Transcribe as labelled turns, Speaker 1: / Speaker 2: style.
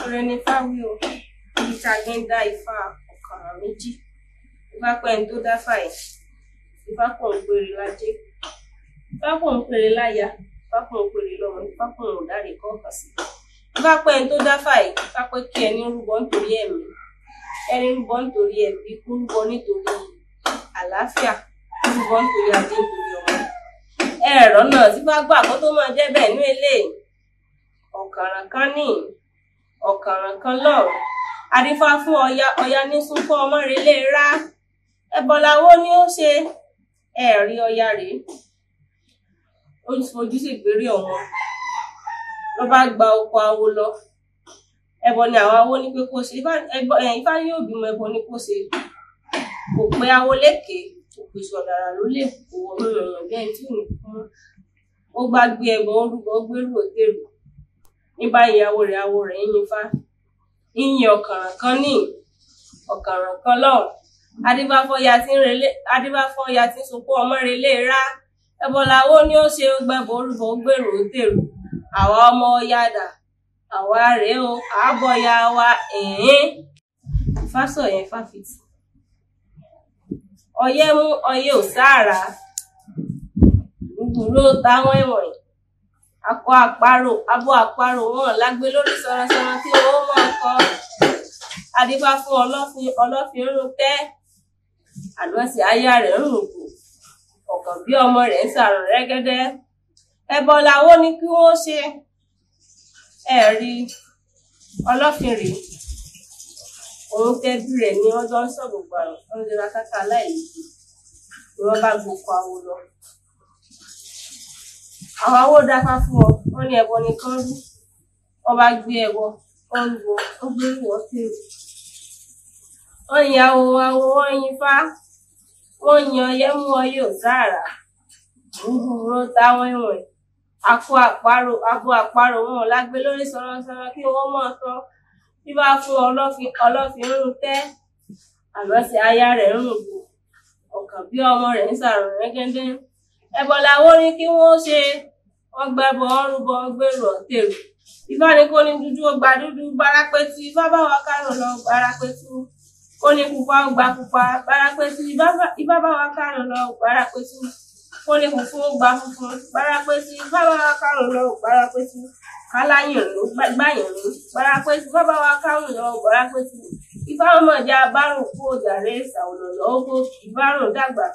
Speaker 1: Ire ni Ifá wí o, ìtàgé ń dá Ifá ọ̀kàrà méjì. Ifá pẹ́ ń tó dáfà ẹ̀, Ifá kò ń pèrè lájé, Ifá kò ń pèrè láya, Ifá kò ń pèrè lọ́mọ, Ifá kò ń dáre kọ́ọ̀kan sí. Ifá pẹ́ ń tó dáfà ẹ̀, Ifá pẹ́ kí ẹni rúbọ nítorí ẹ̀mí, ẹni rúbọ nítorí ẹbí, kó rúbọ nítorí àlàáfíà, kó rúbọ nítorí adé nítorí ọmọ. Ẹ̀rọ náà tí bá gbà kó tó máa jẹ́ bẹ́ẹ̀ ní eléyìí. Ọ̀kàràn kan ní ọ̀kàràn kan lọ́rùn, adífá fún Ọya, Ọya ní sunkún ọmọ relé rá. Ẹbọ làwo ni ó ṣe, ẹ̀rí Ọya rèé, ó fojú sí ìgbérí ọmọ ló bá gba oko awo lọ. Ẹbọ ni àwọn awo ní pé kó ṣe, Ifá ní yóò bímọ, ẹbọ ní kó ṣe. Kò pé awo lékè, kò pè sọ̀dàrà ló lè kó ọmọ èèyàn bí ẹni tí ò ní fún. Ó gbá gbé ẹbọ orúkọ, ó gbérù òtèrù. Ní báyìí awo rẹ̀ ń yin Ifá, ń yin ọ̀kàràn kan ní ọ̀kàràn kan lọ́hùn. Adífá fún Ọya tí ń sunkún ọmọ relé rá. Ẹbọ làwo ni ó ṣe, ó gbẹ́bọ orúkọ, ó gbèrò òtèrù. Àwa ọmọ Ọya dà, àwa rèé o, àábọ̀ ya wa Ifá sọ yẹn fáfitì. Ọyẹ́ mú ọyẹ́ ò sáàrà, gbùgbùrú táwọn ẹ̀wọ̀n, akọ àparò, abo àparò wọn lágbé lórí sọ̀rọ̀sọ̀rọ̀ tí wọ́n mọ̀ kọ́. Adífá fún Ọlọ́fin rún tẹ́, àdọ́sí aya rẹ̀ ń rùn kù, ọ̀kàn bí ọmọ rẹ̀ ń sàrùn rẹ́gẹ́dẹ́. Ẹbọ làwo ni kí wọ́n ṣe, ẹ̀rí Ọlọ́fin rèé, òun tẹ́bí rẹ̀ ní ọjọ́ ń sọ gbogbo àrùn, wọ́n lè ra káká aláìlú ni wọ́n bá gboko awo lọ. Àwọn awo dáfá fún ọ, wọ́n ní ẹbọ ni kán rú, wọ́n bá gbé ẹbọ, wọ́n ń wo, wọ́n gbé wọ́n tèrò. Wọ́n yin awo, wọ́n yin Ifá, wọ́n yin Ọyẹ́ mú ọyẹ́ ò sáàrà, gbùgbùrú táwọn ẹ̀wọ̀n, akọ àparò, abo àparò wọn lágbé lórí sọ̀rọ̀sọ̀rọ̀ kí wọ́n mọ̀ tán. Ifá fún Ọlọ́fin rún tẹ́, àdọ́sí aya rẹ̀ ń rùn kù, ọ̀kàn bí ọmọ rẹ̀ ń sàrùn rẹ́gẹ́dẹ́. Ẹbọ làwo ni kí wọ́n ṣe, wọ́n gbẹ́bọ, wọ́n rúbọ, wọ́n gbèrò òtèrù. Ifá ní kó ní dúdú ó gba dúdú, Bárápétú, Ifá bá wa kárùn lọ Bárápétú. Kó ní pupa ó gba pupa, Bárápétú, Ifá bá wa kárùn lọ Bárápétú. Kó ní funfun ó gba funfun, Bárápétú, Ifá bá wa kárùn lọ Bárápétú. Káláyìn ló gbáyìn ló, Bárápétú, Ifá bá wa kárùn lọ Bárápétú. Ifá ọmọdé abárùn kú òjàre ìsàwòlò lọ́wọ́ ìbárùn dàgbà.